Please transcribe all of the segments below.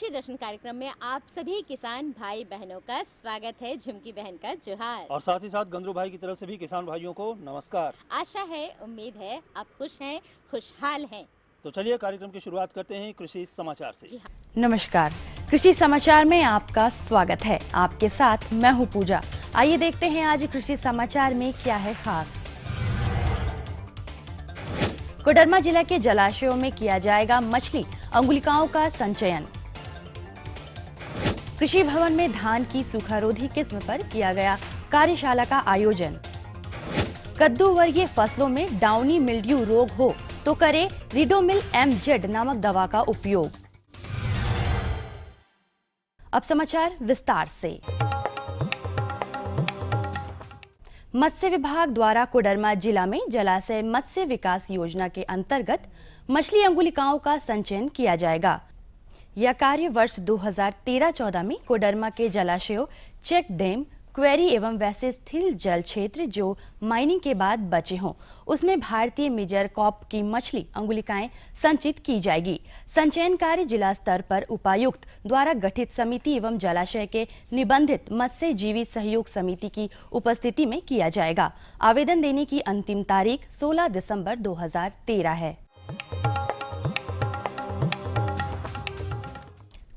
कृषि दर्शन कार्यक्रम में आप सभी किसान भाई बहनों का स्वागत है। झुमकी बहन का जोहार और साथ ही साथ गंदरू भाई की तरफ से भी किसान भाइयों को नमस्कार। आशा है, उम्मीद है आप खुश हैं, खुशहाल हैं। तो चलिए कार्यक्रम की शुरुआत करते हैं कृषि समाचार से। जी हाँ। नमस्कार, कृषि समाचार में आपका स्वागत है। आपके साथ मैं हूँ पूजा। आइए देखते हैं आज कृषि समाचार में क्या है खास। कोडरमा जिला के जलाशयों में किया जाएगा मछली अंगुलिकाओं का संचयन। कृषि भवन में धान की सूखारोधी किस्म पर किया गया कार्यशाला का आयोजन। कद्दू वर्गीय फसलों में डाउनी मिल्ड्यू रोग हो तो करें रिडोमिल MZ नामक दवा का उपयोग। अब समाचार विस्तार से। मत्स्य विभाग द्वारा कोडरमा जिला में जलाशय मत्स्य विकास योजना के अंतर्गत मछली अंगुलिकाओं का संचयन किया जाएगा। यह कार्य वर्ष 2013-14 में कोडरमा के जलाशयों, चेक डैम, क्वेरी एवं वैसे स्थिर जल क्षेत्र जो माइनिंग के बाद बचे हों उसमें भारतीय मेजर कॉप की मछली अंगुलिकाएं संचित की जाएगी। संचयन कार्य जिला स्तर पर उपायुक्त द्वारा गठित समिति एवं जलाशय के निबंधित मत्स्य जीवी सहयोग समिति की उपस्थिति में किया जाएगा। आवेदन देने की अंतिम तारीख 16 दिसंबर 2013 है।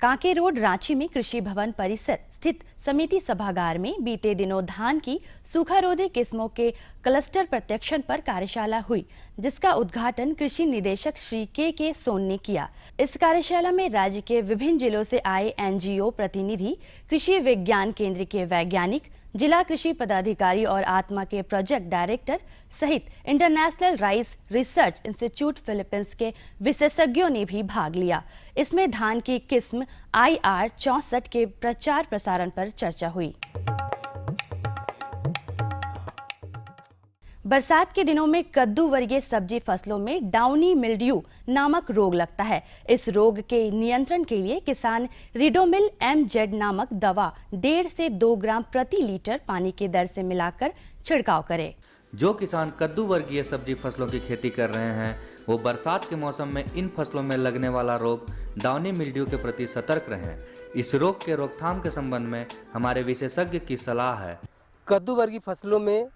कांके रोड रांची में कृषि भवन परिसर स्थित समिति सभागार में बीते दिनों धान की सूखारोधी किस्मों के क्लस्टर प्रशिक्षण पर कार्यशाला हुई, जिसका उद्घाटन कृषि निदेशक श्री के सोन ने किया। इस कार्यशाला में राज्य के विभिन्न जिलों से आए NGO प्रतिनिधि, कृषि विज्ञान केंद्र के वैज्ञानिक, जिला कृषि पदाधिकारी और आत्मा के प्रोजेक्ट डायरेक्टर सहित international rice research institute Philippines के विशेषज्ञों ने भी भाग लिया। इसमें धान की किस्म IR 64 के प्रचार प्रसारण पर चर्चा हुई। बरसात के दिनों में कद्दू वर्गीय सब्जी फसलों में डाउनी मिल्ड्यू नामक रोग लगता है। इस रोग के नियंत्रण के लिए किसान रिडोमिल MZ नामक दवा 1.5 से 2 ग्राम प्रति लीटर पानी की दर से मिलाकर छिड़काव करे। जो किसान कद्दू वर्गीय सब्जी फसलों की खेती कर रहे हैं वो बरसात के मौसम में इन फसलों में लगने वाला रोग डाउनी मिल्ड्यू के प्रति सतर्क रहें। इस रोग के रोकथाम के संबंध में हमारे विशेषज्ञ की सलाह है। कद्दू वर्गीय फसलों में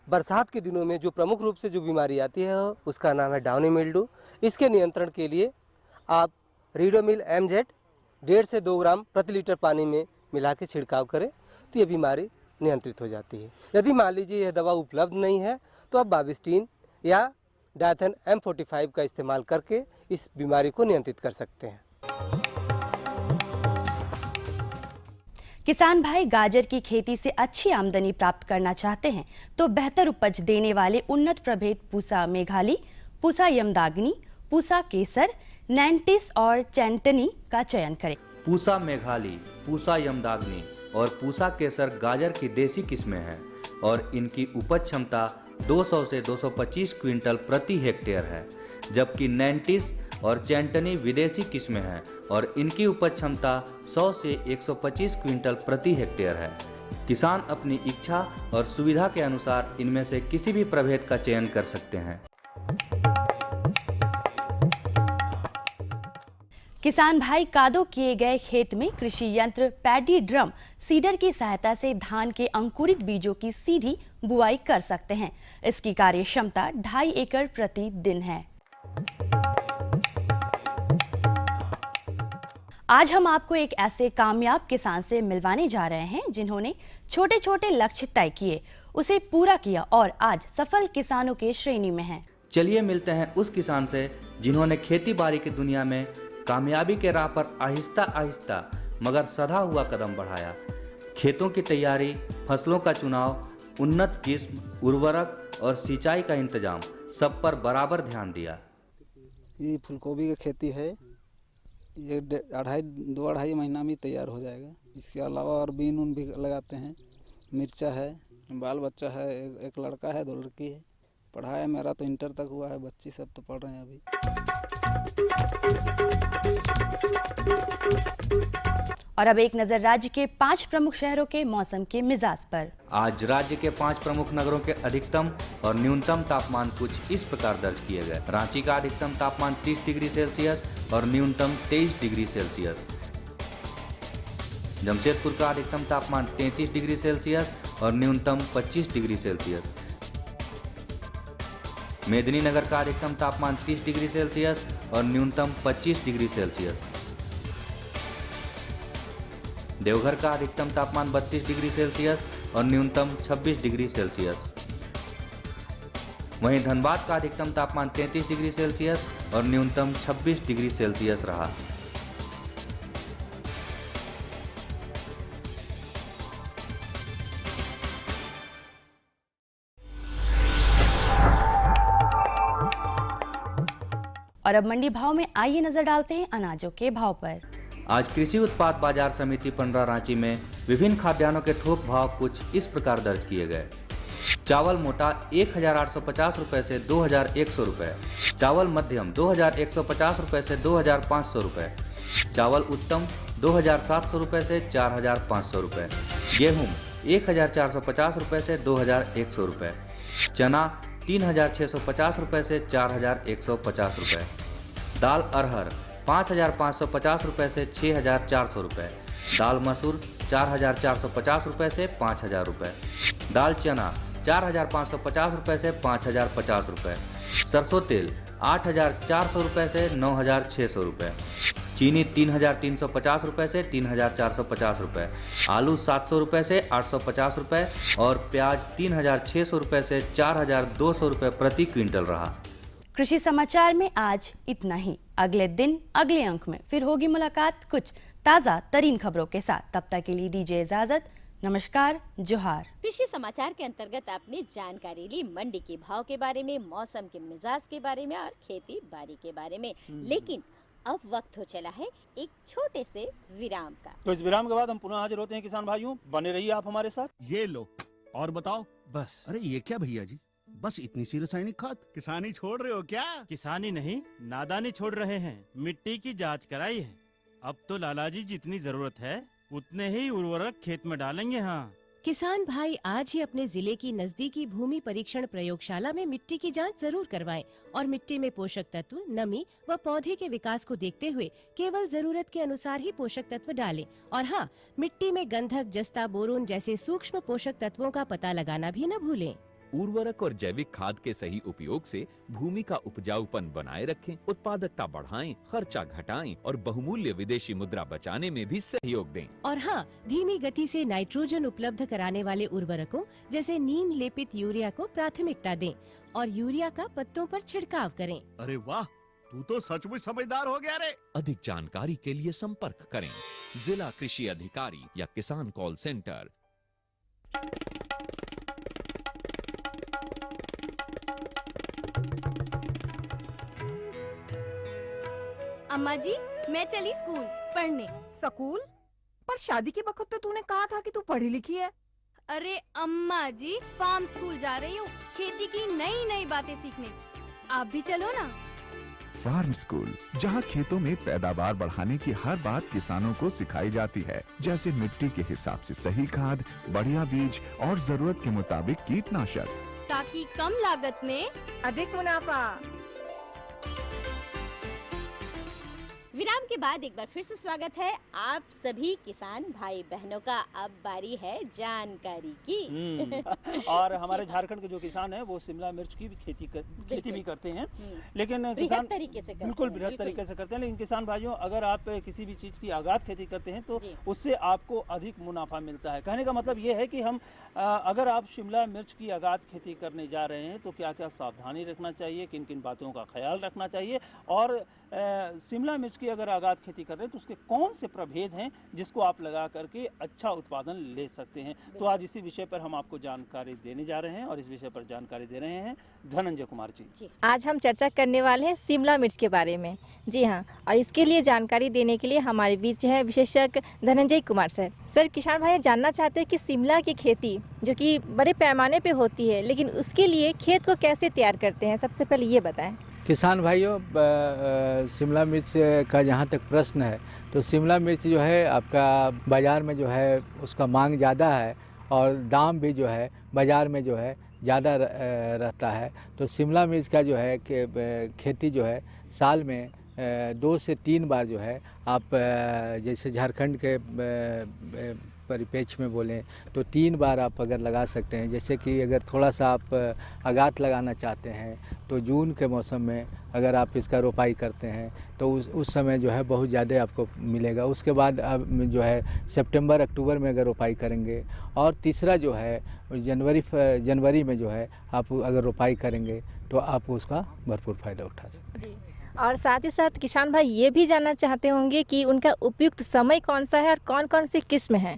बरसात के दिनों में जो प्रमुख रूप से जो बीमारी आती है उसका नाम है डाउनी मिल्ड्यू। इसके नियंत्रण के लिए आप रिडोमिल MZ 1.5 से 2 ग्राम प्रति लीटर पानी में मिला के छिड़काव करें तो ये बीमारी नियंत्रित हो जाती है। यदि मान लीजिए यह दवा उपलब्ध नहीं है तो आप बाविस्टीन या डायथन M45 का इस्तेमाल करके इस बीमारी को नियंत्रित कर सकते हैं। किसान भाई गाजर की खेती से अच्छी आमदनी प्राप्त करना चाहते हैं तो बेहतर उपज देने वाले उन्नत प्रभेद पूसा मेघाली, पूसा यमदाग्नि, पूसा केसर, नैंटिस और चैंटनी का चयन करें। पूसा मेघाली, पूसा यमदाग्नि और पूसा केसर गाजर की देसी किस्में हैं और इनकी उपज क्षमता 200 से 225 क्विंटल प्रति हेक्टेयर है, जबकि नैंटिस और चैंटनी विदेशी किस्में हैं और इनकी उपज क्षमता 100 से 125 क्विंटल प्रति हेक्टेयर है। किसान अपनी इच्छा और सुविधा के अनुसार इनमें से किसी भी प्रभेद का चयन कर सकते हैं। किसान भाई कादो किए गए खेत में कृषि यंत्र पैडी ड्रम सीडर की सहायता से धान के अंकुरित बीजों की सीधी बुआई कर सकते हैं। इसकी कार्य क्षमता 2.5 एकड़ प्रति दिन है। आज हम आपको एक ऐसे कामयाब किसान से मिलवाने जा रहे हैं जिन्होंने छोटे छोटे लक्ष्य तय किए, उसे पूरा किया और आज सफल किसानों के श्रेणी में हैं। चलिए मिलते हैं उस किसान से जिन्होंने खेती बाड़ी की दुनिया में कामयाबी के राह पर आहिस्ता आहिस्ता मगर सधा हुआ कदम बढ़ाया। खेतों की तैयारी, फसलों का चुनाव, उन्नत किस्म, उर्वरक और सिंचाई का इंतजाम सब पर बराबर ध्यान दिया। ये फूलगोभी की खेती है, ये 2-2.5 महीना में तैयार हो जाएगा। इसके अलावा और बीन उन भी लगाते हैं, मिर्चा है, बाल बच्चा है, एक लड़का है, 2 लड़की है। पढ़ाया मेरा तो इंटर तक हुआ है, बच्ची सब तो पढ़ रहे हैं अभी। और अब एक नजर राज्य के 5 प्रमुख शहरों के मौसम के मिजाज पर। आज राज्य के 5 प्रमुख नगरों के अधिकतम और न्यूनतम तापमान कुछ इस प्रकार दर्ज किए गए। रांची का अधिकतम तापमान 30 डिग्री सेल्सियस और न्यूनतम 23 डिग्री सेल्सियस। जमशेदपुर का अधिकतम तापमान 33 डिग्री सेल्सियस और न्यूनतम 25 डिग्री सेल्सियस। मेदिनीनगर का अधिकतम तापमान 30 डिग्री सेल्सियस और न्यूनतम 25 डिग्री सेल्सियस। देवघर का अधिकतम तापमान 32 डिग्री सेल्सियस और न्यूनतम 26 डिग्री सेल्सियस। वहीं धनबाद का अधिकतम तापमान 33 डिग्री सेल्सियस और न्यूनतम 26 डिग्री सेल्सियस रहा। और अब मंडी भाव में आइए नजर डालते हैं अनाजों के भाव पर। आज कृषि उत्पाद बाजार समिति पंडरा रांची में विभिन्न खाद्यान्नों के थोक भाव कुछ इस प्रकार दर्ज किए गए। चावल मोटा 1850 रुपए से 2100 रुपए, चावल मध्यम 2150 रुपए से 2500 रुपए, चावल उत्तम 2700 रुपए से 4500 रुपए, गेहूं 1450 रुपए से 2100 रुपए, चना 3650 रुपए से 4150 रुपए, दाल अरहर 5550 रुपए से 6400 रुपए, दाल मसूर 4450 रुपए से 5000 रुपए, दाल चना 4550 रुपए से 5050 रुपए, सरसों तेल 8400 रुपए से 9600 रुपए, चीनी 3350 रुपए से 3450 रुपए, आलू 700 रुपए से 850 रुपए और प्याज 3600 रुपए से 4200 रुपए प्रति क्विंटल रहा। कृषि समाचार में आज इतना ही। अगले दिन अगले अंक में फिर होगी मुलाकात कुछ ताज़ा तरीन खबरों के साथ। तब तक के लिए दीजिए इजाजत। नमस्कार, जोहार। कृषि समाचार के अंतर्गत आपने जानकारी ली मंडी के भाव के बारे में, मौसम के मिजाज के बारे में और खेती बाड़ी के बारे में। लेकिन अब वक्त हो चला है एक छोटे से विराम का। तो इस विराम के बाद हम पुनः हाजिर होते हैं किसान भाइयों। बने रहिए आप हमारे साथ। ये लो और बताओ। बस। अरे ये क्या भैया जी, बस इतनी सी रासायनिक खाद? किसानी छोड़ रहे हो क्या? किसानी नहीं, नादानी छोड़ रहे हैं। मिट्टी की जांच कराई है। अब तो लाला जी जितनी जरूरत है उतने ही उर्वरक खेत में डालेंगे। हाँ, किसान भाई आज ही अपने जिले की नजदीकी भूमि परीक्षण प्रयोगशाला में मिट्टी की जांच जरूर करवाएं और मिट्टी में पोषक तत्व, नमी व पौधे के विकास को देखते हुए केवल जरूरत के अनुसार ही पोषक तत्व डालें। और हाँ, मिट्टी में गंधक, जस्ता, बोरोन जैसे सूक्ष्म पोषक तत्वों का पता लगाना भी न भूलें। उर्वरक और जैविक खाद के सही उपयोग से भूमि का उपजाऊपन बनाए रखें, उत्पादकता बढ़ाएं, खर्चा घटाएं और बहुमूल्य विदेशी मुद्रा बचाने में भी सहयोग दें। और हाँ, धीमी गति से नाइट्रोजन उपलब्ध कराने वाले उर्वरकों जैसे नीम लेपित यूरिया को प्राथमिकता दें और यूरिया का पत्तों पर छिड़काव करें। अरे वाह, तू तो सचमुच समझदार हो गया रे। अधिक जानकारी के लिए संपर्क करें जिला कृषि अधिकारी या किसान कॉल सेंटर। अम्मा जी, मैं चली स्कूल पढ़ने। स्कूल? पर शादी के वक्त तो तूने कहा था कि तू पढ़ी लिखी है। अरे अम्मा जी, फार्म स्कूल जा रही हूँ खेती की नई नई बातें सीखने। आप भी चलो ना। फार्म स्कूल, जहाँ खेतों में पैदावार बढ़ाने की हर बात किसानों को सिखाई जाती है, जैसे मिट्टी के हिसाब से सही खाद, बढ़िया बीज और जरूरत के मुताबिक कीटनाशक, ताकि कम लागत में अधिक मुनाफा। विराम के बाद एक बार फिर से स्वागत है आप सभी किसान भाई बहनों का। अब बारी है जानकारी की। और हमारे झारखंड के जो किसान हैं वो शिमला मिर्च की भी खेती भी करते हैं, लेकिन किसान तरीके से बिल्कुल बृहद तरीके से करते हैं। लेकिन किसान भाइयों, अगर आप किसी भी चीज़ की आगाध खेती करते हैं तो उससे आपको अधिक मुनाफा मिलता है। कहने का मतलब ये है कि हम अगर आप शिमला मिर्च की आगाध खेती करने जा रहे हैं तो क्या क्या सावधानी रखना चाहिए, किन किन बातों का ख्याल रखना चाहिए, और शिमला मिर्च की अगर आगाध खेती कर रहे हैं तो उसके कौन से प्रभेद हैं जिसको आप लगा करके अच्छा उत्पादन ले सकते हैं। तो आज इसी विषय पर हम आपको जानकारी देने जा रहे हैं और इस विषय पर जानकारी दे रहे हैं धनंजय कुमार जी। आज हम चर्चा करने वाले हैं शिमला मिर्च के बारे में। जी हाँ, और इसके लिए जानकारी देने के लिए हमारे बीच है विशेषज्ञ धनंजय कुमार सर। सर, किसान भाई जानना चाहते हैं कि शिमला की खेती जो कि बड़े पैमाने पे होती है, लेकिन उसके लिए खेत को कैसे तैयार करते हैं, सबसे पहले ये बताएं। किसान भाइयों, शिमला मिर्च का जहाँ तक प्रश्न है तो शिमला मिर्च जो है आपका बाज़ार में जो है उसका मांग ज़्यादा है और दाम भी जो है बाज़ार में जो है ज़्यादा रहता है। तो शिमला मिर्च का जो है खेती जो है साल में 2 से 3 बार जो है आप जैसे झारखंड के परिप्रेक्ष्य में बोलें तो 3 बार आप अगर लगा सकते हैं। जैसे कि अगर थोड़ा सा आप आगात लगाना चाहते हैं तो जून के मौसम में अगर आप इसका रोपाई करते हैं तो उस समय जो है बहुत ज़्यादा आपको मिलेगा। उसके बाद अब जो है सितंबर अक्टूबर में अगर रोपाई करेंगे, और तीसरा जो है जनवरी में जो है आप अगर रोपाई करेंगे तो आप उसका भरपूर फ़ायदा उठा सकते हैं। और साथ ही साथ किसान भाई ये भी जानना चाहते होंगे कि उनका उपयुक्त समय कौन सा है और कौन कौन सी किस्म है।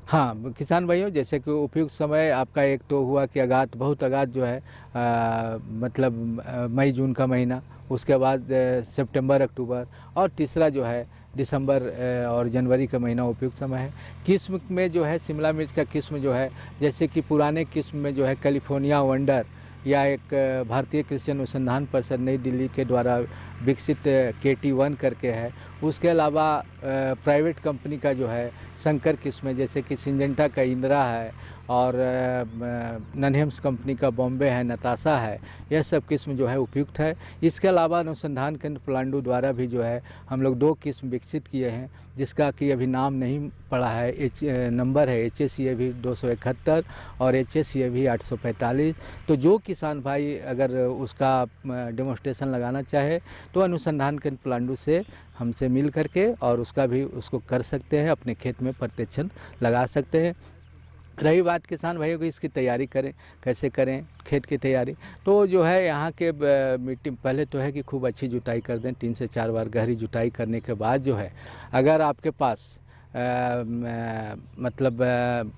हाँ किसान भाइयों, जैसे कि उपयुक्त समय आपका एक तो हुआ कि बहुत आगात जो है मतलब मई जून का महीना, उसके बाद सितंबर अक्टूबर, और तीसरा जो है दिसंबर और जनवरी का महीना उपयुक्त समय है। किस्म में जो है शिमला मिर्च का किस्म जो है, जैसे कि पुराने किस्म में जो है कैलिफोर्निया वंडर या एक भारतीय कृषि अनुसंधान परिषद नई दिल्ली के द्वारा विकसित KT1 करके है। उसके अलावा प्राइवेट कंपनी का जो है संकर किस्म है, जैसे कि सिंजेंटा का इंदिरा है, और ननहेम्स कंपनी का बॉम्बे है, नताशा है। यह सब किस्म जो है उपयुक्त है। इसके अलावा अनुसंधान केंद्र पलांडू द्वारा भी जो है हम लोग 2 किस्म विकसित किए हैं, जिसका कि अभी नाम नहीं पड़ा है। नंबर है HACAV 271 और HACAV 845। तो जो किसान भाई अगर उसका डेमोस्ट्रेशन लगाना चाहे तो अनुसंधान केंद्र पलांडू से हमसे मिल करके और उसको कर सकते हैं, अपने खेत में प्रत्यक्षण लगा सकते हैं। रही बात किसान भाइयों को इसकी तैयारी करें, कैसे करें खेत की तैयारी, तो जो है यहाँ के मिट्टी पहले तो है कि खूब अच्छी जुताई कर दें। 3 से 4 बार गहरी जुताई करने के बाद जो है अगर आपके पास मतलब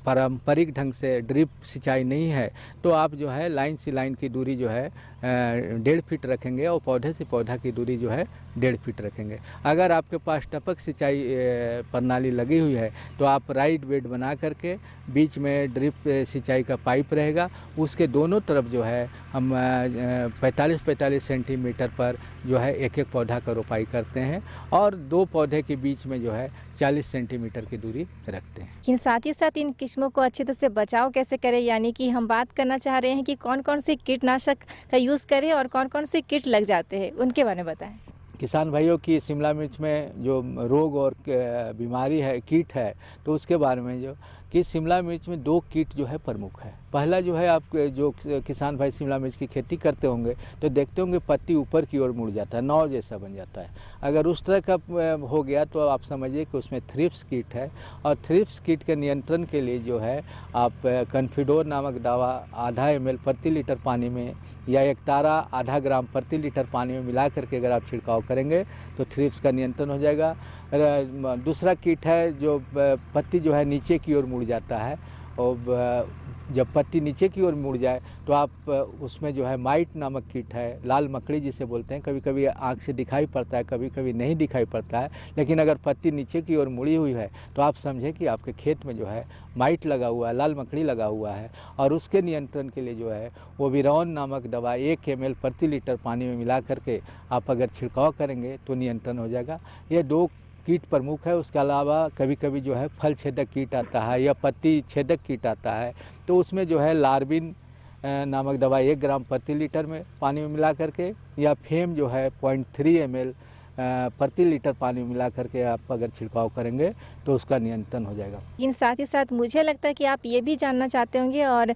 पारंपरिक ढंग से ड्रिप सिंचाई नहीं है तो आप जो है लाइन से लाइन की दूरी जो है 1.5 फीट रखेंगे और पौधे से पौधा की दूरी जो है 1.5 फीट रखेंगे। अगर आपके पास टपक सिंचाई प्रणाली लगी हुई है तो आप राइट बेड बना करके बीच में ड्रिप सिंचाई का पाइप रहेगा, उसके दोनों तरफ जो है हम 45-45 सेंटीमीटर पर जो है एक पौधा का रोपाई करते हैं, और 2 पौधे के बीच में जो है 40 सेंटीमीटर की दूरी रखते हैं। लेकिन साथ ही साथ इन किस्मों को अच्छी तरह से बचाव कैसे करें, यानी कि हम बात करना चाह रहे हैं कि कौन कौन से कीटनाशक का यूज़ करें और कौन कौन से कीट लग जाते हैं, उनके बारे में बताएं। किसान भाइयों की शिमला मिर्च में जो रोग और बीमारी है, कीट है, तो उसके बारे में जो कि शिमला मिर्च में 2 कीट जो है प्रमुख है। पहला जो है आप जो किसान भाई शिमला मिर्च की खेती करते होंगे तो देखते होंगे पत्ती ऊपर की ओर मुड़ जाता है, नौ जैसा बन जाता है। अगर उस तरह का हो गया तो आप समझिए कि उसमें थ्रिप्स कीट है, और थ्रिप्स कीट के नियंत्रण के लिए जो है आप कन्फिडोर नामक दवा आधा ml प्रति लीटर पानी में या एक तारा आधा ग्राम प्रति लीटर पानी में मिला करके अगर आप छिड़काव करेंगे तो थ्रिप्स का नियंत्रण हो जाएगा। दूसरा कीट है जो पत्ती जो है नीचे की ओर मुड़ जाता है, और जब पत्ती नीचे की ओर मुड़ जाए तो आप उसमें जो है माइट नामक कीट है, लाल मकड़ी जिसे बोलते हैं, कभी कभी आँख से दिखाई पड़ता है, कभी कभी नहीं दिखाई पड़ता है, लेकिन अगर पत्ती नीचे की ओर मुड़ी हुई है तो आप समझें कि आपके खेत में जो है माइट लगा हुआ है, लाल मकड़ी लगा हुआ है। और उसके नियंत्रण के लिए जो है वो विरौन नामक दवा 1 ml प्रति लीटर पानी में मिला करके आप अगर छिड़काव करेंगे तो नियंत्रण हो जाएगा। ये 2 कीट प्रमुख है। उसके अलावा कभी कभी जो है फल छेदक कीट आता है या पत्ती छेदक कीट आता है, तो उसमें जो है लार्बिन नामक दवा 1 ग्राम प्रति लीटर में पानी में मिला करके, या फेम जो है 0.3 ml प्रति लीटर पानी में मिला करके आप अगर छिड़काव करेंगे तो उसका नियंत्रण हो जाएगा। लेकिन साथ ही साथ मुझे लगता है कि आप ये भी जानना चाहते होंगे, और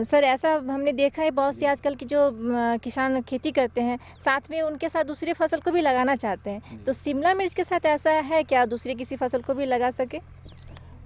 सर ऐसा हमने देखा है बहुत से आजकल की जो किसान खेती करते हैं साथ में उनके साथ दूसरी फसल को भी लगाना चाहते हैं, तो शिमला मिर्च के साथ ऐसा है क्या, दूसरी किसी फसल को भी लगा सके?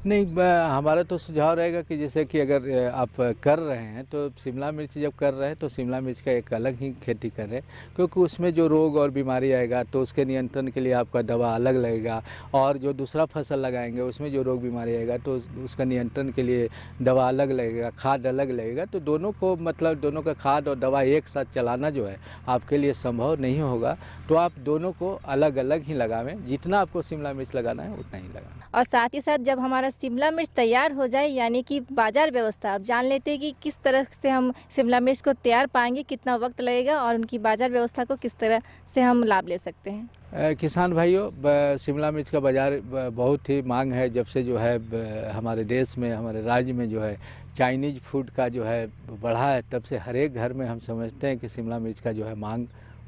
नहीं, हमारा तो सुझाव रहेगा कि जैसे कि अगर आप कर रहे हैं तो शिमला मिर्च जब कर रहे हैं तो शिमला मिर्च का एक अलग ही खेती करें, क्योंकि उसमें जो रोग और बीमारी आएगा तो उसके नियंत्रण के लिए आपका दवा अलग लगेगा, और जो दूसरा फसल लगाएंगे उसमें जो रोग बीमारी आएगा तो उसका नियंत्रण के लिए दवा अलग लगेगा, खाद अलग लगेगा। तो दोनों को मतलब दोनों का खाद और दवा एक साथ चलाना जो है आपके लिए संभव नहीं होगा, तो आप दोनों को अलग अलग ही लगावें। जितना आपको शिमला मिर्च लगाना है उतना ही लगाना। और साथ ही साथ जब हमारा शिमला मिर्च तैयार हो जाए, यानी कि बाजार व्यवस्था, अब जान लेते हैं कि किस तरह से हम शिमला मिर्च को तैयार पाएंगे, कितना वक्त लगेगा और उनकी बाजार व्यवस्था को किस तरह से हम लाभ ले सकते हैं। किसान भाइयों, शिमला मिर्च का बाज़ार बहुत ही मांग है। जब से जो है हमारे देश में, हमारे राज्य में जो है चाइनीज़ फूड का जो है बढ़ा है, तब से हर एक घर में हम समझते हैं कि शिमला मिर्च का जो है मांग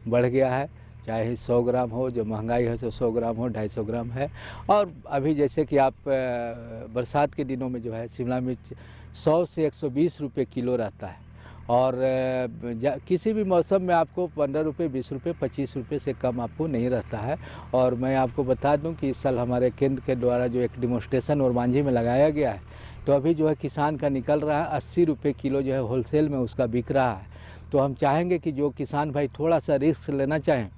बढ़ गया है। चाहे 100 ग्राम हो, जो महंगाई है तो 100 ग्राम हो, 250 ग्राम है। और अभी जैसे कि आप बरसात के दिनों में जो है शिमला मिर्च 100 से 120 रुपये किलो रहता है, और किसी भी मौसम में आपको 15 रुपये, 20 रुपये, 25 रुपये से कम आपको नहीं रहता है। और मैं आपको बता दूं कि इस साल हमारे केंद्र के द्वारा जो एक डिमोन्स्ट्रेशन और मांझी में लगाया गया है, तो अभी जो है किसान का निकल रहा है 80 रुपये किलो जो है होलसेल में उसका बिक रहा है। तो हम चाहेंगे कि जो किसान भाई थोड़ा सा रिस्क लेना चाहें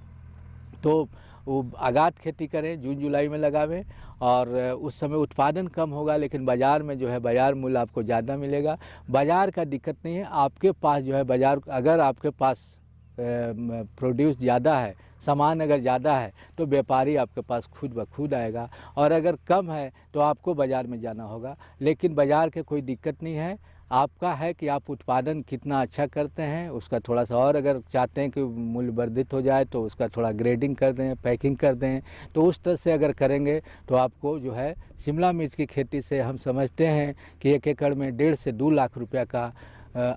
तो वो आगात खेती करें, जून जुलाई में लगावें, और उस समय उत्पादन कम होगा लेकिन बाज़ार में जो है बाज़ार मूल्य आपको ज़्यादा मिलेगा। बाज़ार का दिक्कत नहीं है, आपके पास जो है बाज़ार, अगर आपके पास प्रोड्यूस ज़्यादा है, सामान अगर ज़्यादा है तो व्यापारी आपके पास खुद ब खुद आएगा, और अगर कम है तो आपको बाज़ार में जाना होगा। लेकिन बाज़ार के कोई दिक्कत नहीं है, आपका है कि आप उत्पादन कितना अच्छा करते हैं, उसका थोड़ा सा और अगर चाहते हैं कि मूल्य वर्धित हो जाए तो उसका थोड़ा ग्रेडिंग कर दें, पैकिंग कर दें, तो उस तरह से अगर करेंगे तो आपको जो है शिमला मिर्च की खेती से हम समझते हैं कि 1 एकड़ में 1.5 से 2 लाख रुपया का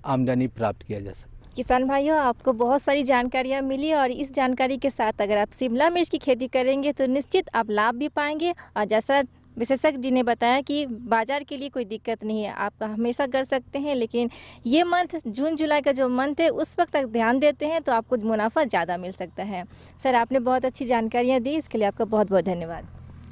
आमदनी प्राप्त किया जा सकता है। किसान भाइयों, आपको बहुत सारी जानकारियाँ मिली, और इस जानकारी के साथ अगर आप शिमला मिर्च की खेती करेंगे तो निश्चित आप लाभ भी पाएंगे। और जैसा विशेषज्ञ जी ने बताया कि बाज़ार के लिए कोई दिक्कत नहीं है, आप हमेशा कर सकते हैं, लेकिन ये मंथ जून जुलाई का जो मंथ है उस वक्त तक ध्यान देते हैं तो आपको मुनाफा ज़्यादा मिल सकता है। सर, आपने बहुत अच्छी जानकारियाँ दी, इसके लिए आपका बहुत बहुत धन्यवाद।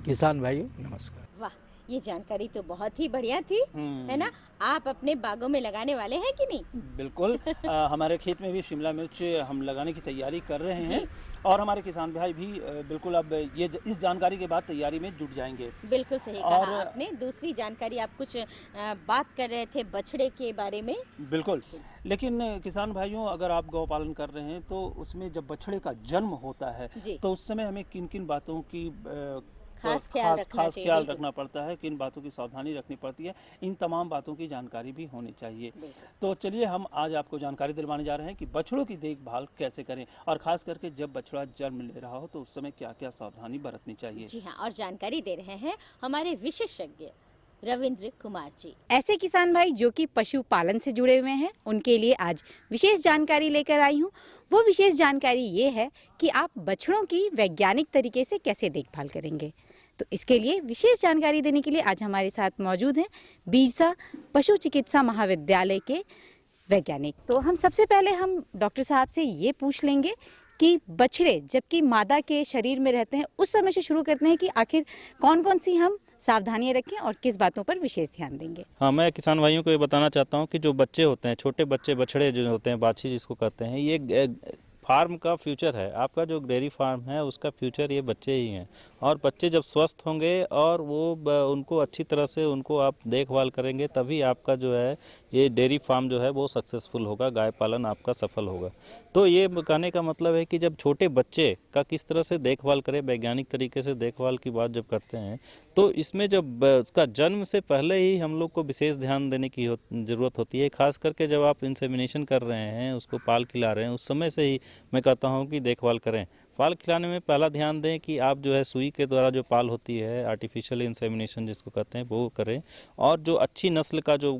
किसान भाइयों नमस्कार। वाह, ये जानकारी तो बहुत ही बढ़िया थी, है ना? आप अपने बागों में लगाने वाले हैं कि नहीं? बिल्कुल। हमारे खेत में भी शिमला मिर्च हम लगाने की तैयारी कर रहे हैं, और हमारे किसान भाई भी बिल्कुल अब ये इस जानकारी के बाद तैयारी में जुट जाएंगे। बिल्कुल सही कहा आपने। दूसरी जानकारी आप कुछ बात कर रहे थे बछड़े के बारे में। बिल्कुल, लेकिन किसान भाइयों, अगर आप गौ पालन कर रहे हैं तो उसमें जब बछड़े का जन्म होता है तो उस समय हमें किन किन बातों की खास ख्याल रखना पड़ता है, किन बातों की सावधानी रखनी पड़ती है, इन तमाम बातों की जानकारी भी होनी चाहिए। तो चलिए हम आज आपको जानकारी दिलवाने जा रहे हैं कि बछड़ों की देखभाल कैसे करें, और खास करके जब बछड़ा जन्म ले रहा हो तो उस समय क्या क्या सावधानी बरतनी चाहिए। जी हाँ, और जानकारी दे रहे हैं हमारे विशेषज्ञ रविंद्र कुमार जी। ऐसे किसान भाई जो कि पशुपालन से जुड़े हुए हैं, उनके लिए आज विशेष जानकारी लेकर आई हूँ। वो विशेष जानकारी ये है कि आप बछड़ों की वैज्ञानिक तरीके से कैसे देखभाल करेंगे। तो इसके लिए विशेष जानकारी देने के लिए आज हमारे साथ मौजूद हैं बीरसा पशु चिकित्सा महाविद्यालय के वैज्ञानिक। तो हम सबसे पहले हम डॉक्टर साहब से ये पूछ लेंगे कि बछड़े जबकि मादा के शरीर में रहते हैं उस समय से शुरू करते हैं कि आखिर कौन कौन सी हम सावधानियां रखें और किस बातों पर विशेष ध्यान देंगे। हाँ, मैं किसान भाइयों को ये बताना चाहता हूँ कि जो बच्चे होते हैं, छोटे बच्चे, बछड़े जो होते हैं, बाछी जिसको कहते हैं, ये फार्म का फ्यूचर है। आपका जो डेयरी फार्म है उसका फ्यूचर ये बच्चे ही हैं, और बच्चे जब स्वस्थ होंगे और वो उनको अच्छी तरह से उनको आप देखभाल करेंगे तभी आपका जो है ये डेयरी फार्म जो है वो सक्सेसफुल होगा, गाय पालन आपका सफल होगा। तो ये कहने का मतलब है कि जब छोटे बच्चे का किस तरह से देखभाल करें, वैज्ञानिक तरीके से देखभाल की बात जब करते हैं तो इसमें जब उसका जन्म से पहले ही हम लोग को विशेष ध्यान देने की ज़रूरत होती है। खास करके जब आप इंसेमिनेशन कर रहे हैं, उसको पाल खिला रहे हैं, उस समय से ही मैं कहता हूँ कि देखभाल करें। पाल खिलाने में पहला ध्यान दें कि आप जो है सुई के द्वारा जो पाल होती है, आर्टिफिशियल इंसेमिनेशन जिसको कहते हैं, वो करें, और जो अच्छी नस्ल का जो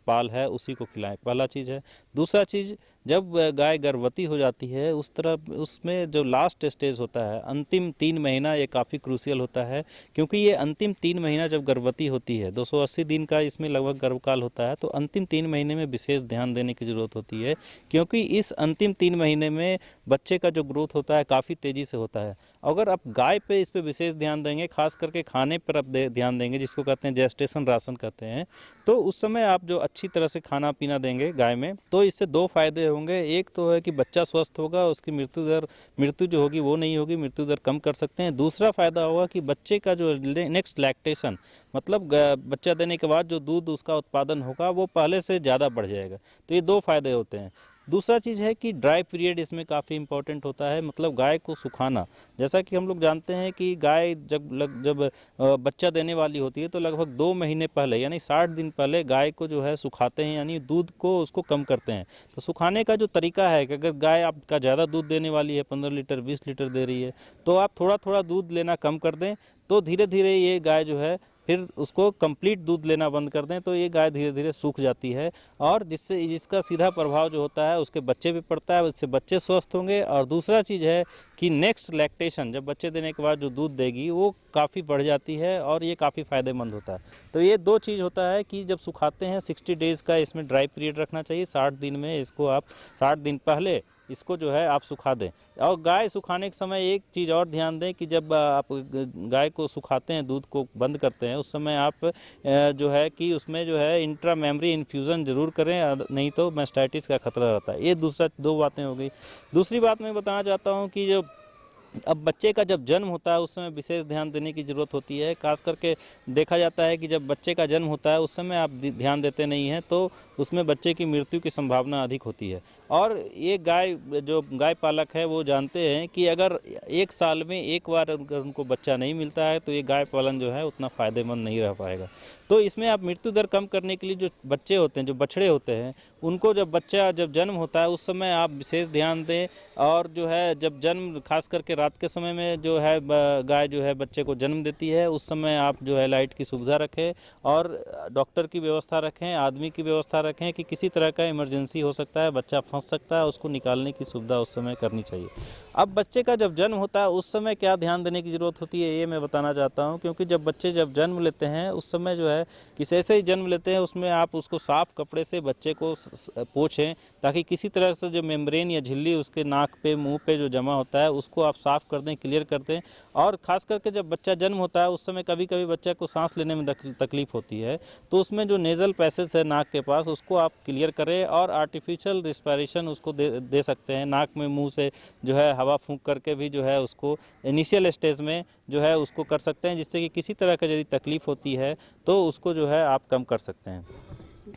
पाल है उसी को खिलाएं, पहला चीज़ है। दूसरा चीज़, जब गाय गर्भवती हो जाती है उसमें जो लास्ट स्टेज होता है, अंतिम 3 महीना, ये काफ़ी क्रूशियल होता है, क्योंकि ये अंतिम 3 महीना जब गर्भवती होती है, 280 दिन का इसमें लगभग गर्भकाल होता है, तो अंतिम 3 महीने में विशेष ध्यान देने की ज़रूरत होती है, क्योंकि इस अंतिम 3 महीने में बच्चे का जो ग्रोथ होता है काफ़ी तेज़ी से होता है। अगर आप गाय पे इस पे विशेष ध्यान देंगे, खास करके खाने पर आप ध्यान देंगे, जिसको कहते हैं जेस्टेशन राशन कहते हैं, तो उस समय आप जो अच्छी तरह से खाना पीना देंगे गाय में, तो इससे 2 फायदे होंगे। एक तो है कि बच्चा स्वस्थ होगा, उसकी मृत्यु जो होगी वो नहीं होगी, मृत्यु दर कम कर सकते हैं। दूसरा फायदा होगा कि बच्चे का जो नेक्स्ट लैक्टेशन, मतलब बच्चा देने के बाद जो दूध उसका उत्पादन होगा वो पहले से ज़्यादा बढ़ जाएगा। तो ये 2 फायदे होते हैं। दूसरा चीज़ है कि ड्राई पीरियड इसमें काफ़ी इंपॉर्टेंट होता है, मतलब गाय को सुखाना। जैसा कि हम लोग जानते हैं कि गाय जब बच्चा देने वाली होती है तो लगभग 2 महीने पहले, यानी 60 दिन पहले गाय को जो है सुखाते हैं, यानी दूध को उसको कम करते हैं। तो सुखाने का जो तरीका है कि अगर गाय आपका ज़्यादा दूध देने वाली है, 15 लीटर 20 लीटर दे रही है, तो आप थोड़ा थोड़ा दूध लेना कम कर दें, तो धीरे धीरे ये गाय जो है फिर उसको कंप्लीट दूध लेना बंद कर दें तो ये गाय धीरे धीरे सूख जाती है, और जिसका सीधा प्रभाव जो होता है उसके बच्चे पे पड़ता है, उससे बच्चे स्वस्थ होंगे। और दूसरा चीज़ है कि नेक्स्ट लैक्टेशन, जब बच्चे देने के बाद जो दूध देगी वो काफ़ी बढ़ जाती है और ये काफ़ी फ़ायदेमंद होता है। तो ये दो चीज़ होता है कि जब सुखाते हैं 60 डेज़ का इसमें ड्राई पीरियड रखना चाहिए। 60 दिन में इसको आप 60 दिन पहले इसको जो है आप सुखा दें। और गाय सुखाने के समय एक चीज़ और ध्यान दें कि जब आप गाय को सुखाते हैं, दूध को बंद करते हैं, उस समय आप जो है कि उसमें जो है इंट्रा मेमरी इन्फ्यूज़न ज़रूर करें, नहीं तो मैस्टाइटिस का खतरा रहता है। ये दो बातें हो गई। दूसरी बात मैं बताना चाहता हूँ कि जो अब बच्चे का जब जन्म होता है उस समय विशेष ध्यान देने की ज़रूरत होती है। खास करके देखा जाता है कि जब बच्चे का जन्म होता है उस समय आप ध्यान देते नहीं हैं तो उसमें बच्चे की मृत्यु की संभावना अधिक होती है। और ये जो गाय पालक है वो जानते हैं कि अगर एक साल में एक बार अगर उनको बच्चा नहीं मिलता है तो ये गाय पालन जो है उतना फ़ायदेमंद नहीं रह पाएगा। तो इसमें आप मृत्यु दर कम करने के लिए जो बच्चे होते हैं, जो बछड़े होते हैं, उनको जब जन्म होता है उस समय आप विशेष ध्यान दें। और जो है जब जन्म खास करके रात के समय में जो है गाय जो है बच्चे को जन्म देती है उस समय आप जो है लाइट की सुविधा रखें और डॉक्टर की व्यवस्था रखें, आदमी की व्यवस्था रखें कि किसी तरह का इमरजेंसी हो सकता है, बच्चा फंस सकता है, उसको निकालने की सुविधा उस समय करनी चाहिए। अब बच्चे का जब जन्म होता है उस समय क्या ध्यान देने की ज़रूरत होती है ये मैं बताना चाहता हूँ। क्योंकि जब बच्चे जन्म लेते हैं उस समय जो है किसी ऐसे ही जन्म लेते हैं उसमें आप उसको साफ़ कपड़े से बच्चे को पोंछें ताकि किसी तरह से जो मेम्ब्रेन या झिल्ली उसके नाक पे मुंह पे जो जमा होता है उसको आप साफ़ कर दें, क्लियर कर दें। और ख़ास करके जब बच्चा जन्म होता है उस समय कभी कभी बच्चे को सांस लेने में तकलीफ़ होती है तो उसमें जो नेज़ल पैसेज है नाक के पास उसको आप क्लियर करें और आर्टिफिशियल रिस्पायरेशन उसको दे सकते हैं। नाक में मुँह से जो है हवा फूंक करके भी जो है उसको इनिशियल स्टेज में जो है उसको कर सकते हैं, जिससे कि किसी तरह का यदि तकलीफ़ होती है तो उसको जो है आप कम कर सकते हैं।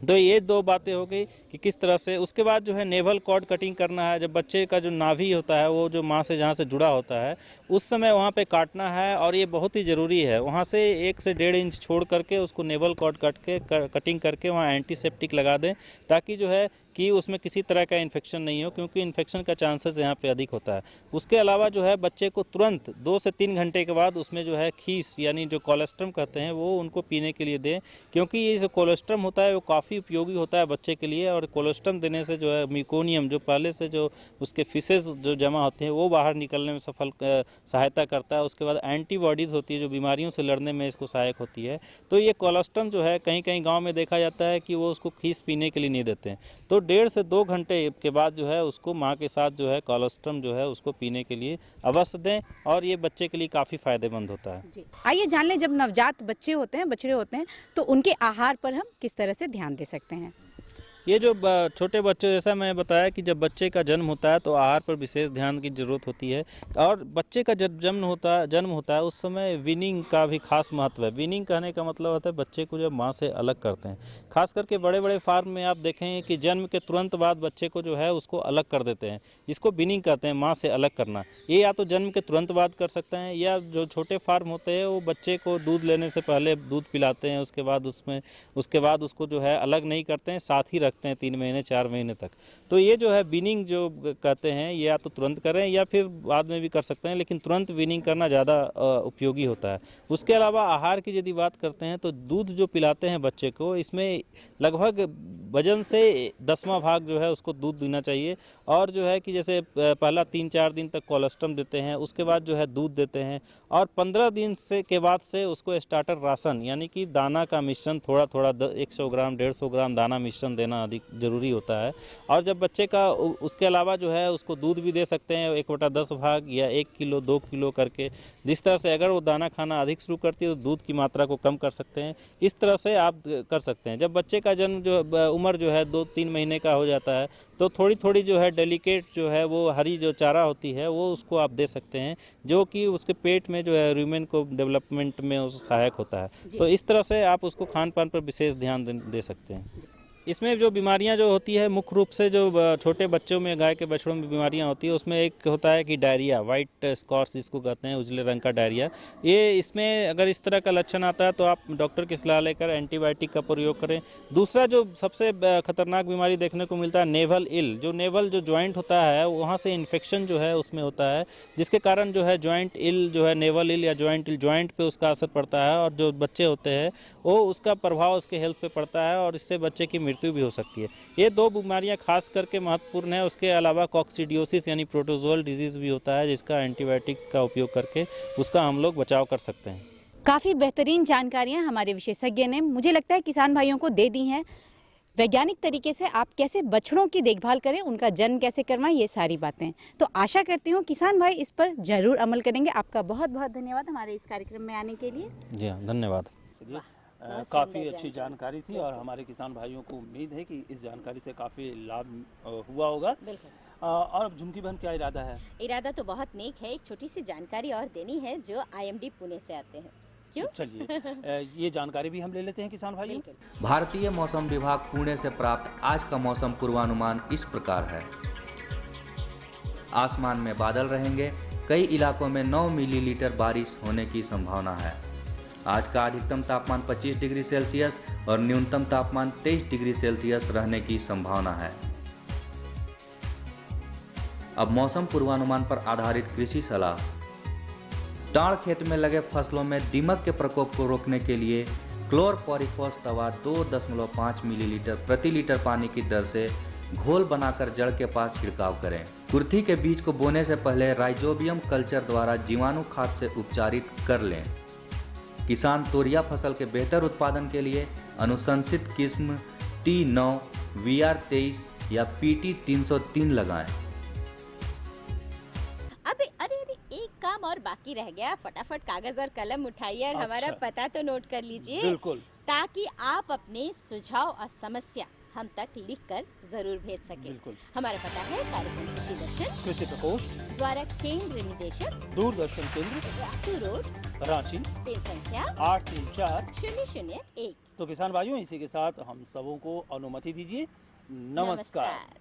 तो ये दो बातें हो गई कि किस तरह से। उसके बाद जो है नेवल कॉर्ड कटिंग करना है। जब बच्चे का जो नाभि होता है वो जो माँ से जहाँ से जुड़ा होता है उस समय वहाँ पे काटना है और ये बहुत ही ज़रूरी है। वहाँ से 1 से 1.5 इंच छोड़ करके उसको नेवल कॉर्ड कटिंग करके वहाँ एंटीसेप्टिक लगा दें ताकि जो है कि उसमें किसी तरह का इन्फेक्शन नहीं हो, क्योंकि इन्फेक्शन का चांसेस यहाँ पे अधिक होता है। उसके अलावा जो है बच्चे को तुरंत 2 से 3 घंटे के बाद उसमें जो है खीस यानी जो कोलेस्ट्रम कहते हैं वो उनको पीने के लिए दें, क्योंकि ये जो कोलेस्ट्रम होता है वो काफ़ी उपयोगी होता है बच्चे के लिए। और कोलेस्ट्रम देने से जो है म्यूकोनियम जो पहले से जो उसके फिसेस जो जमा होते हैं वो बाहर निकलने में सहायता करता है। उसके बाद एंटीबॉडीज़ होती है जो बीमारियों से लड़ने में इसको सहायक होती है। तो ये कोलेस्ट्रम जो है कहीं कहीं गाँव में देखा जाता है कि वो उसको खीस पीने के लिए नहीं देते हैं, तो 1.5 से 2 घंटे के बाद जो है उसको माँ के साथ जो है कोलेस्ट्रम जो है उसको पीने के लिए अवश्य दें और ये बच्चे के लिए काफ़ी फ़ायदेमंद होता है। जी, आइए जान लें जब नवजात बच्चे होते हैं, बछड़े होते हैं, तो उनके आहार पर हम किस तरह से ध्यान दे सकते हैं। ये जो छोटे बच्चे, जैसा मैं बताया कि जब बच्चे का जन्म होता है तो आहार पर विशेष ध्यान की ज़रूरत होती है। और बच्चे का जब जन्म होता है उस समय वीनिंग का भी खास महत्व है। वीनिंग कहने का मतलब होता है बच्चे को जब माँ से अलग करते हैं। खास करके बड़े बड़े फार्म में आप देखें कि जन्म के तुरंत बाद बच्चे को जो है उसको अलग कर देते हैं। इसको वीनिंग कहते हैं, माँ से अलग करना। ये या तो जन्म के तुरंत बाद कर सकते हैं या जो छोटे फार्म होते हैं वो बच्चे को दूध लेने से पहले दूध पिलाते हैं, उसके बाद उसको जो है अलग नहीं करते हैं, साथ ही रखते हैं 3 महीने 4 महीने तक। तो ये जो है वीनिंग जो कहते हैं ये या तो तुरंत करें या फिर बाद में भी कर सकते हैं, लेकिन तुरंत वीनिंग करना ज़्यादा उपयोगी होता है। उसके अलावा आहार की यदि बात करते हैं तो दूध जो पिलाते हैं बच्चे को, इसमें लगभग वजन से 10वां भाग जो है उसको दूध देना चाहिए। और जो है कि जैसे पहला 3-4 दिन तक कोलेस्ट्रम देते हैं, उसके बाद जो है दूध देते हैं और 15 दिन के बाद से उसको स्टार्टर राशन यानी कि दाना का मिश्रण थोड़ा 100 ग्राम 150 ग्राम दाना मिश्रण देना अधिक ज़रूरी होता है। और जब बच्चे का उसके अलावा जो है उसको दूध भी दे सकते हैं 1/10 भाग या 1 किलो 2 किलो करके। जिस तरह से अगर वो दाना खाना अधिक शुरू करती है तो दूध की मात्रा को कम कर सकते हैं। इस तरह से आप कर सकते हैं। जब बच्चे का जन्म जो उम्र जो है 2-3 महीने का हो जाता है तो थोड़ी थोड़ी जो है डेलिकेट जो है वो हरी जो चारा होती है वो उसको आप दे सकते हैं, जो कि उसके पेट में जो है र्यूमेन को डेवलपमेंट में सहायक होता है। तो इस तरह से आप उसको खान पान पर विशेष ध्यान दे सकते हैं। इसमें जो बीमारियां जो होती है मुख्य रूप से जो छोटे बच्चों में गाय के बछड़ों में बीमारियां होती है, उसमें एक होता है कि डायरिया, वाइट स्कॉर्स जिसको कहते हैं, उजले रंग का डायरिया। ये इसमें अगर इस तरह का लक्षण आता है तो आप डॉक्टर की सलाह लेकर एंटीबायोटिक का प्रयोग करें। दूसरा जो सबसे खतरनाक बीमारी देखने को मिलता है नेवल इल, जो नेवल जो जॉइंट होता है वहाँ से इन्फेक्शन जो है उसमें होता है, जिसके कारण जो है जॉइंट इल जो है, नेवल इल या जॉइंट इल, जॉइंट पे उसका असर पड़ता है और जो बच्चे होते हैं वो उसका प्रभाव उसके हेल्थ पे पड़ता है और इससे बच्चे की मृत्यु भी हो सकती है। ये दो बीमारियां खास करके महत्वपूर्ण है। उसके अलावा कॉक्सीडियोसिस यानी प्रोटोजोअल डिजीज भी होता है, जिसका एंटीबायोटिक का उपयोग करके उसका हम लोग बचाव कर सकते हैं। काफ़ी बेहतरीन जानकारियाँ हमारे विशेषज्ञ ने मुझे लगता है किसान भाइयों को दे दी हैं। वैज्ञानिक तरीके से आप कैसे बछड़ों की देखभाल करें, उनका जन्म कैसे करवाएं, ये सारी बातें। तो आशा करती हूँ किसान भाई इस पर जरूर अमल करेंगे। आपका बहुत बहुत धन्यवाद हमारे इस कार्यक्रम में आने के लिए। जी हाँ, धन्यवाद। काफ़ी अच्छी जानकारी थी और हमारे किसान भाइयों को उम्मीद है कि इस जानकारी से काफ़ी लाभ हुआ होगा। और अब झुमकी बहन क्या इरादा है? इरादा तो बहुत नेक है, एक छोटी सी जानकारी और देनी है जो IMD पुणे से आते हैं। क्यों? चलिए ये जानकारी भी हम ले लेते हैं किसान भाई। भारतीय मौसम विभाग पुणे से प्राप्त आज का मौसम पूर्वानुमान इस प्रकार है। आसमान में बादल रहेंगे, कई इलाकों में 9 मिलीलीटर बारिश होने की संभावना है। आज का अधिकतम तापमान 25 डिग्री सेल्सियस और न्यूनतम तापमान 23 डिग्री सेल्सियस रहने की संभावना है। अब मौसम पूर्वानुमान पर आधारित कृषि सलाह। टाड़ खेत में लगे फसलों में दीमक के प्रकोप को रोकने के लिए क्लोरपॉरिफॉस दवा 2.5 मिलीलीटर प्रति लीटर पानी की दर से घोल बनाकर जड़ के पास छिड़काव करें। कुर्थी के बीज को बोने से पहले राइजोबियम कल्चर द्वारा जीवाणु खाद से उपचारित कर लें। किसान तोरिया फसल के बेहतर उत्पादन के लिए अनुशंसित किस्म T9, VR23 या PT 303 लगाएं। एक काम और बाकी रह गया, फटाफट कागज और कलम उठाइए और हमारा पता तो नोट कर लीजिए। बिल्कुल। ताकि आप अपने सुझाव और समस्या हम तक लिखकर जरूर भेज सकें। हमारा पता है कार्यक्रम कृषि दर्शन, कृषि प्रकोष्ठ द्वारा केंद्र निदेशक, दूरदर्शन केंद्र, रातू रोड, रांची, पेन संख्या 834-001। तो किसान भाइयों, इसी के साथ हम सबों को अनुमति दीजिए। नमस्कार।